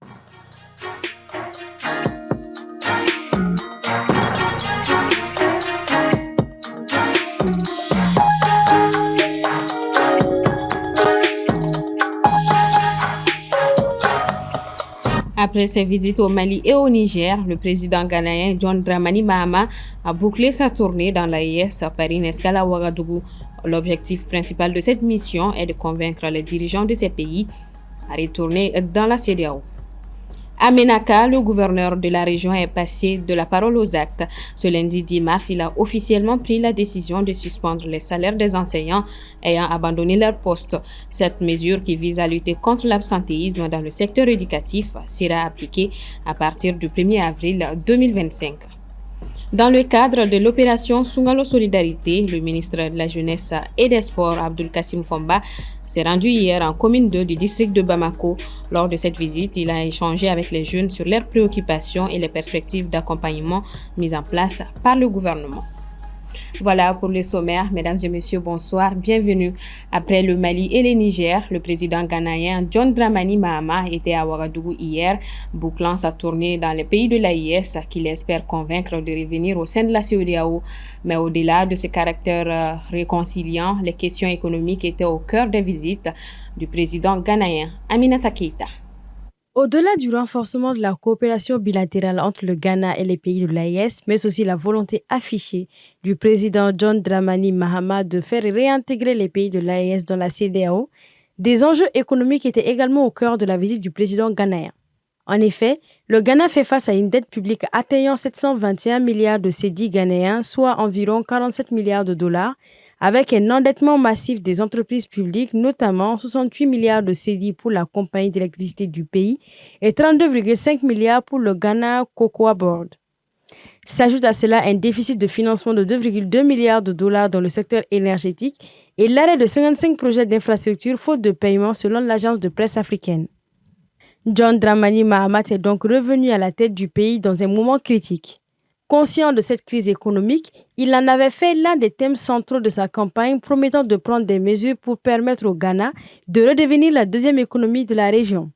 Après ses visites au Mali et au Niger, le président ghanéen John Dramani Mahama a bouclé sa tournée dans l'AES par une escale à Ouagadougou. L'objectif principal de cette mission est de convaincre les dirigeants de ces pays à retourner dans la CEDEAO. À Ménaka, le gouverneur de la région est passé de la parole aux actes. Ce lundi 10 mars, il a officiellement pris la décision de suspendre les salaires des enseignants ayant abandonné leur poste. Cette mesure, qui vise à lutter contre l'absentéisme dans le secteur éducatif, sera appliquée à partir du 1er avril 2025. Dans le cadre de l'opération Sungalo Solidarité, le ministre de la Jeunesse et des Sports, Abdul Kassim Fomba, s'est rendu hier en commune 2 du district de Bamako. Lors de cette visite, il a échangé avec les jeunes sur leurs préoccupations et les perspectives d'accompagnement mises en place par le gouvernement. Voilà pour les sommaires. Mesdames et messieurs, bonsoir. Bienvenue. Après le Mali et le Niger, le président ghanéen John Dramani Mahama était à Ouagadougou hier, bouclant sa tournée dans les pays de l'AIS qu'il espère convaincre de revenir au sein de la CEDEAO. Mais au-delà de ce caractère réconciliant, les questions économiques étaient au cœur des visites du président ghanéen Aminata Keïta. Au-delà du renforcement de la coopération bilatérale entre le Ghana et les pays de l'AES, mais aussi la volonté affichée du président John Dramani Mahama de faire réintégrer les pays de l'AES dans la CEDEAO, des enjeux économiques étaient également au cœur de la visite du président ghanéen. En effet, le Ghana fait face à une dette publique atteignant 721 milliards de cédis ghanéens, soit environ 47 milliards de dollars, avec un endettement massif des entreprises publiques, notamment 68 milliards de cédis pour la compagnie d'électricité du pays et 32,5 milliards pour le Ghana Cocoa Board. S'ajoute à cela un déficit de financement de 2,2 milliards de dollars dans le secteur énergétique et l'arrêt de 55 projets d'infrastructure faute de paiement selon l'agence de presse africaine. John Dramani Mahama est donc revenu à la tête du pays dans un moment critique. Conscient de cette crise économique, il en avait fait l'un des thèmes centraux de sa campagne, promettant de prendre des mesures pour permettre au Ghana de redevenir la deuxième économie de la région.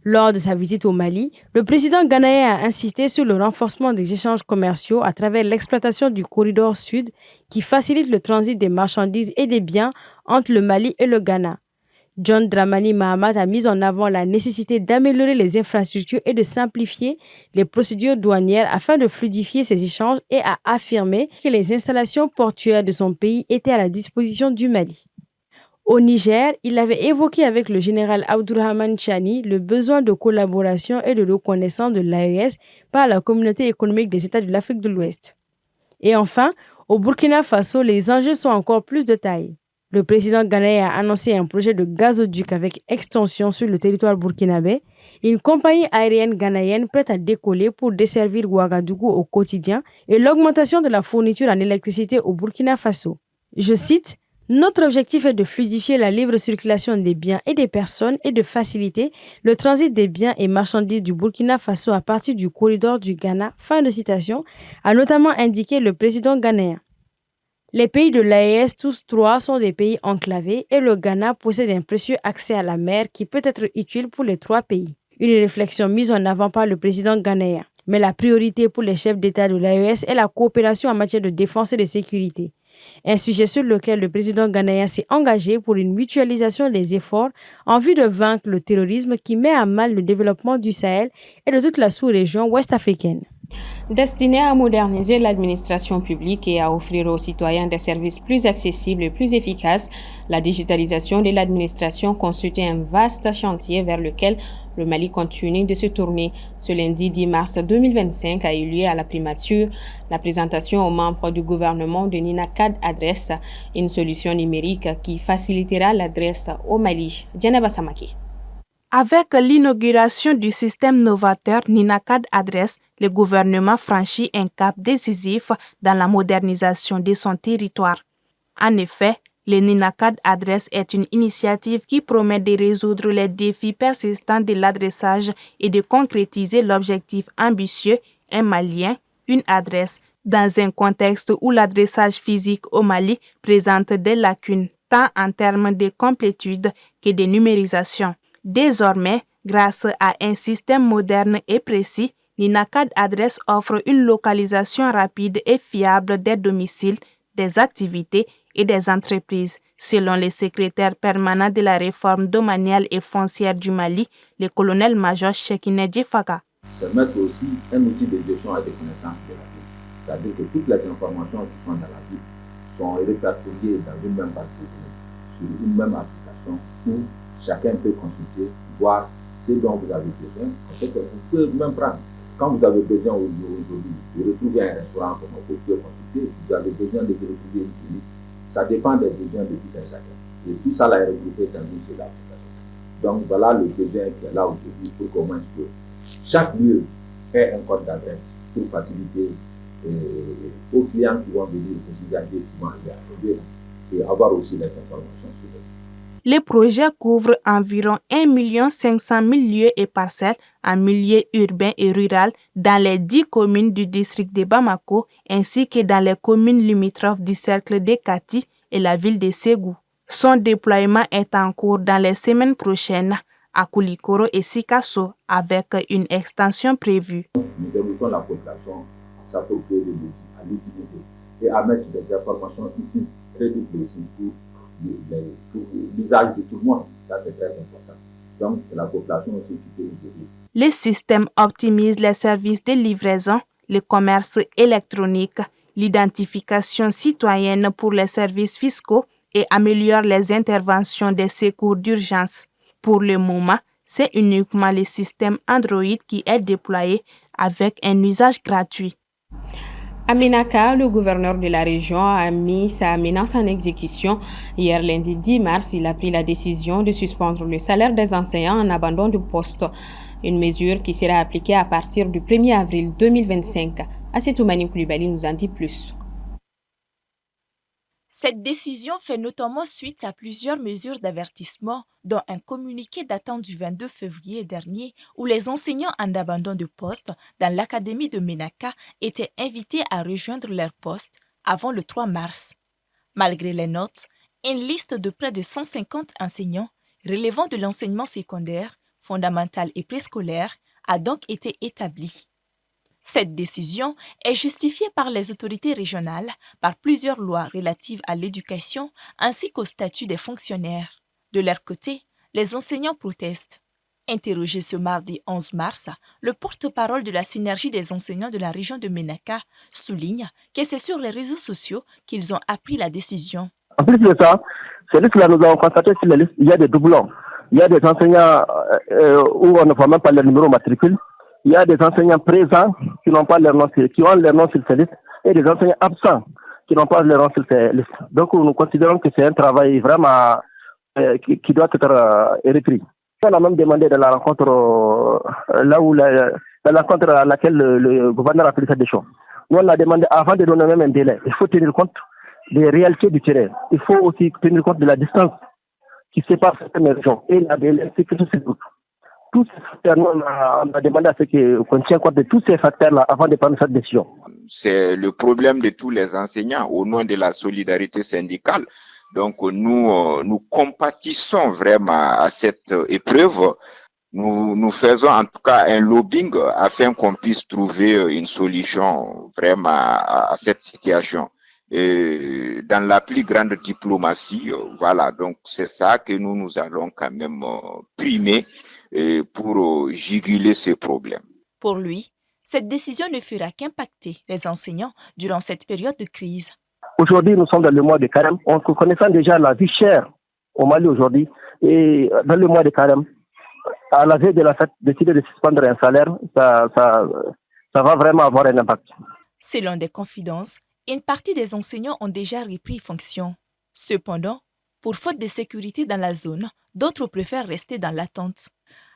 Lors de sa visite au Mali, le président ghanéen a insisté sur le renforcement des échanges commerciaux à travers l'exploitation du corridor sud qui facilite le transit des marchandises et des biens entre le Mali et le Ghana. John Dramani Mahama a mis en avant la nécessité d'améliorer les infrastructures et de simplifier les procédures douanières afin de fluidifier ces échanges et a affirmé que les installations portuaires de son pays étaient à la disposition du Mali. Au Niger, il avait évoqué avec le général Abdourahmane Chani le besoin de collaboration et de reconnaissance de l'AES par la communauté économique des États de l'Afrique de l'Ouest. Et enfin, au Burkina Faso, les enjeux sont encore plus de taille. Le président ghanéen a annoncé un projet de gazoduc avec extension sur le territoire burkinabé et une compagnie aérienne ghanéenne prête à décoller pour desservir Ouagadougou au quotidien et l'augmentation de la fourniture en électricité au Burkina Faso. Je cite, « Notre objectif est de fluidifier la libre circulation des biens et des personnes et de faciliter le transit des biens et marchandises du Burkina Faso à partir du corridor du Ghana », fin de citation, a notamment indiqué le président ghanéen. Les pays de l'AES, tous trois, sont des pays enclavés et le Ghana possède un précieux accès à la mer qui peut être utile pour les trois pays. Une réflexion mise en avant par le président ghanéen. Mais la priorité pour les chefs d'État de l'AES est la coopération en matière de défense et de sécurité. Un sujet sur lequel le président ghanéen s'est engagé pour une mutualisation des efforts en vue de vaincre le terrorisme qui met à mal le développement du Sahel et de toute la sous-région ouest-africaine. Destiné à moderniser l'administration publique et à offrir aux citoyens des services plus accessibles et plus efficaces, la digitalisation de l'administration constitue un vaste chantier vers lequel le Mali continue de se tourner. Ce lundi 10 mars 2025 a eu lieu à la primature la présentation aux membres du gouvernement de Ninacad Adresse, une solution numérique qui facilitera l'adresse au Mali. Djeneba Samaki. Avec l'inauguration du système novateur Ninacad Adresse, le gouvernement franchit un cap décisif dans la modernisation de son territoire. En effet, le Ninacad Adresse est une initiative qui promet de résoudre les défis persistants de l'adressage et de concrétiser l'objectif ambitieux, un Malien, une adresse, dans un contexte où l'adressage physique au Mali présente des lacunes, tant en termes de complétude que de numérisation. Désormais, Grâce à un système moderne et précis, l'INACAD Adresse offre une localisation rapide et fiable des domiciles, des activités et des entreprises, selon le secrétaire permanent de la réforme domaniale et foncière du Mali, le colonel-major Chekine Djefaka. C'est mettre aussi un outil de gestion et de connaissance de la ville. C'est-à-dire que toutes les informations qui sont dans la ville sont répertoriées dans une même base de données, sur une même application où chacun peut consulter, voir ce dont vous avez besoin. En fait, vous pouvez même prendre. Quand vous avez besoin aujourd'hui de retrouver un restaurant comme vous pouvez consulter, vous avez besoin de retrouver une clinique, ça dépend des besoins de tout un chacun. Et tout ça là est regroupé dans une seule application. Donc voilà le besoin qui est là aujourd'hui pour comment est-ce que chaque lieu ait un code d'adresse pour faciliter aux clients qui vont venir, aux usagers qui vont aller à ces lieux et avoir aussi les informations sur eux. Le projet couvre environ 1 500 000 lieux et parcelles en milieu urbain et rural dans les 10 communes du district de Bamako ainsi que dans les communes limitrophes du cercle de Kati et la ville de Ségou. Son déploiement est en cours dans les semaines prochaines à Koulikoro et Sikasso avec une extension prévue. Nous invitons la population à s'approprier de l'outil, à l'utiliser et à mettre des informations utiles, très utiles aussi pour l'usage de tout le monde. Ça, c'est très important. Donc, c'est la population aussi qui peut nous aider. Le système optimise les services de livraison, le commerce électronique, l'identification citoyenne pour les services fiscaux et améliore les interventions des secours d'urgence. Pour le moment, c'est uniquement le système Android qui est déployé avec un usage gratuit. À Ménaka, le gouverneur de la région a mis sa menace en exécution. Hier, lundi 10 mars, il a pris la décision de suspendre le salaire des enseignants en abandon de poste. Une mesure qui sera appliquée à partir du 1er avril 2025. Assetoumani Koulibaly nous en dit plus. Cette décision fait notamment suite à plusieurs mesures d'avertissement, dont un communiqué datant du 22 février dernier où les enseignants en abandon de poste dans l'académie de Ménaka étaient invités à rejoindre leur poste avant le 3 mars. Malgré les notes, une liste de près de 150 enseignants relevant de l'enseignement secondaire, fondamental et préscolaire a donc été établie. Cette décision est justifiée par les autorités régionales, par plusieurs lois relatives à l'éducation ainsi qu'au statut des fonctionnaires. De leur côté, les enseignants protestent. Interrogé ce mardi 11 mars, le porte-parole de la synergie des enseignants de la région de Ménaka souligne que c'est sur les réseaux sociaux qu'ils ont appris la décision. En plus de ça, c'est là que nous avons constaté sur la liste, il y a des doublons. Il y a des enseignants où on ne voit même pas leur numéro matricule. Il y a des enseignants présents qui n'ont pas leur nom, qui ont leur nom sur ces listes, et des enseignants absents qui n'ont pas leur nom sur ces listes. Donc nous considérons que c'est un travail vraiment qui doit être repris. On a même demandé de la rencontre la rencontre à laquelle le gouverneur a pris cette décision. Nous on l'a demandé avant de donner même un délai. Il faut tenir compte des réalités du terrain. Il faut aussi tenir compte de la distance qui sépare certaines régions et la sécurité sur tout. Tous ces facteurs, on a demandé à ce qu'on tienne compte de tous ces facteurs-là avant de prendre cette décision. C'est le problème de tous les enseignants au nom de la solidarité syndicale. Donc nous compatissons vraiment à cette épreuve. Nous faisons en tout cas un lobbying afin qu'on puisse trouver une solution vraiment à cette situation. Et dans la plus grande diplomatie, voilà, donc c'est ça que nous allons quand même primer pour juguler ces problèmes. Pour lui, cette décision ne fera qu'impacter les enseignants durant cette période de crise. Aujourd'hui, nous sommes dans le mois de carême. En connaissant déjà la vie chère au Mali aujourd'hui, et dans le mois de carême, à la veille de la fête, décider de suspendre un salaire, ça va vraiment avoir un impact. Selon des confidences, une partie des enseignants ont déjà repris fonction. Cependant, pour faute de sécurité dans la zone, d'autres préfèrent rester dans l'attente.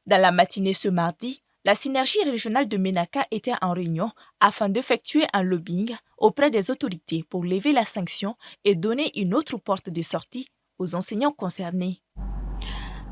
Dans la matinée ce mardi, la synergie régionale de Ménaka était en réunion afin d'effectuer un lobbying auprès des autorités pour lever la sanction et donner une autre porte de sortie aux enseignants concernés.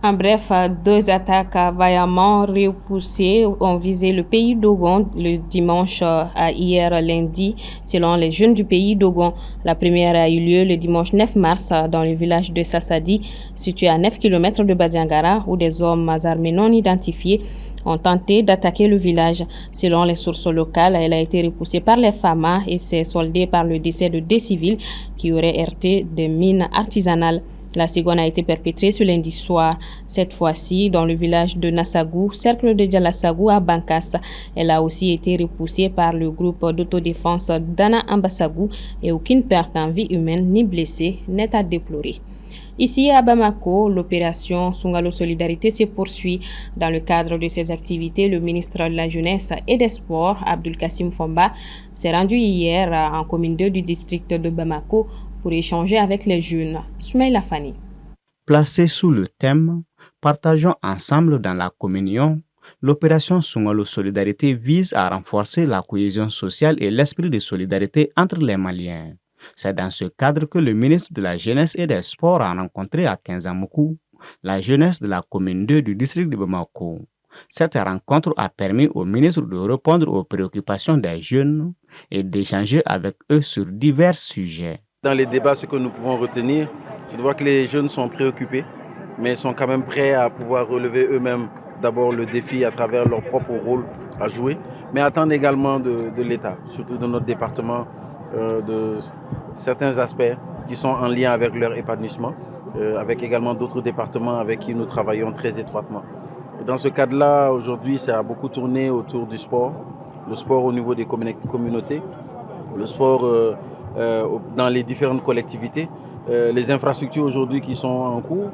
En bref, 2 attaques vaillamment repoussées ont visé le pays d'Ogon le dimanche à hier lundi, selon les jeunes du pays d'Ogon. La première a eu lieu le dimanche 9 mars dans le village de Sassadi, situé à 9 km de Badiangara, où des hommes armés non identifiés ont tenté d'attaquer le village. Selon les sources locales, elle a été repoussée par les FAMA et s'est soldée par le décès de 2 civils qui auraient heurté des mines artisanales. La seconde a été perpétrée ce lundi soir, cette fois-ci dans le village de Nassagou, cercle de Djalassagou à Bankas. Elle a aussi été repoussée par le groupe d'autodéfense d'Ana Ambassagou et aucune perte en vie humaine ni blessée n'est à déplorer. Ici à Bamako, l'opération Sungalo Solidarité se poursuit. Dans le cadre de ses activités, le ministre de la Jeunesse et des Sports, Abdul Kassim Fomba, s'est rendu hier en commune 2 du district de Bamako pour échanger avec les jeunes. Soumaïla Fani. Placé sous le thème « Partageons ensemble dans la communion », l'opération Sungalo Solidarité vise à renforcer la cohésion sociale et l'esprit de solidarité entre les Maliens. C'est dans ce cadre que le ministre de la Jeunesse et des Sports a rencontré à Kinzamoukou la jeunesse de la commune 2 du district de Bamako. Cette rencontre a permis au ministre de répondre aux préoccupations des jeunes et d'échanger avec eux sur divers sujets. Dans les débats, ce que nous pouvons retenir, c'est de voir que les jeunes sont préoccupés, mais sont quand même prêts à pouvoir relever eux-mêmes d'abord le défi à travers leur propre rôle à jouer, mais attendent également de l'État, surtout de notre département, de certains aspects qui sont en lien avec leur épanouissement, avec également d'autres départements avec qui nous travaillons très étroitement. Dans ce cadre-là, aujourd'hui, ça a beaucoup tourné autour du sport, le sport au niveau des communautés, le sport dans les différentes collectivités, les infrastructures aujourd'hui qui sont en cours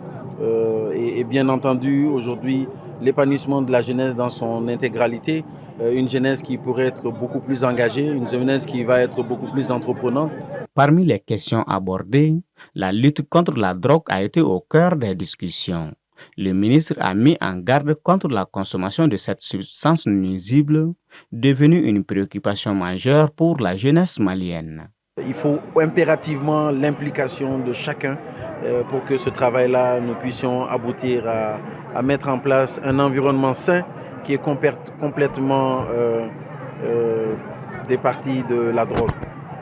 et bien entendu aujourd'hui l'épanouissement de la jeunesse dans son intégralité, une jeunesse qui pourrait être beaucoup plus engagée, une jeunesse qui va être beaucoup plus entreprenante. Parmi les questions abordées, la lutte contre la drogue a été au cœur des discussions. Le ministre a mis en garde contre la consommation de cette substance nuisible, devenue une préoccupation majeure pour la jeunesse malienne. Il faut impérativement l'implication de chacun pour que ce travail-là, nous puissions aboutir à mettre en place un environnement sain qui est complètement départi de la drogue.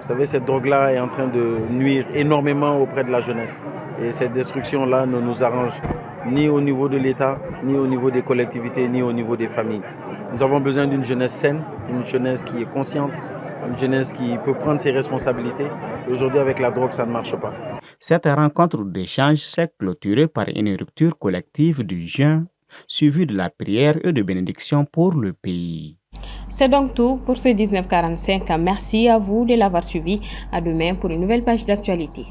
Vous savez, cette drogue-là est en train de nuire énormément auprès de la jeunesse. Et cette destruction-là ne nous arrange ni au niveau de l'État, ni au niveau des collectivités, ni au niveau des familles. Nous avons besoin d'une jeunesse saine, une jeunesse qui est consciente, une jeunesse qui peut prendre ses responsabilités. Aujourd'hui, avec la drogue, ça ne marche pas. Cette rencontre d'échange s'est clôturée par une rupture collective du jeûne, suivie de la prière et de bénédiction pour le pays. C'est donc tout pour ce 1945. Merci à vous de l'avoir suivi. À demain pour une nouvelle page d'actualité.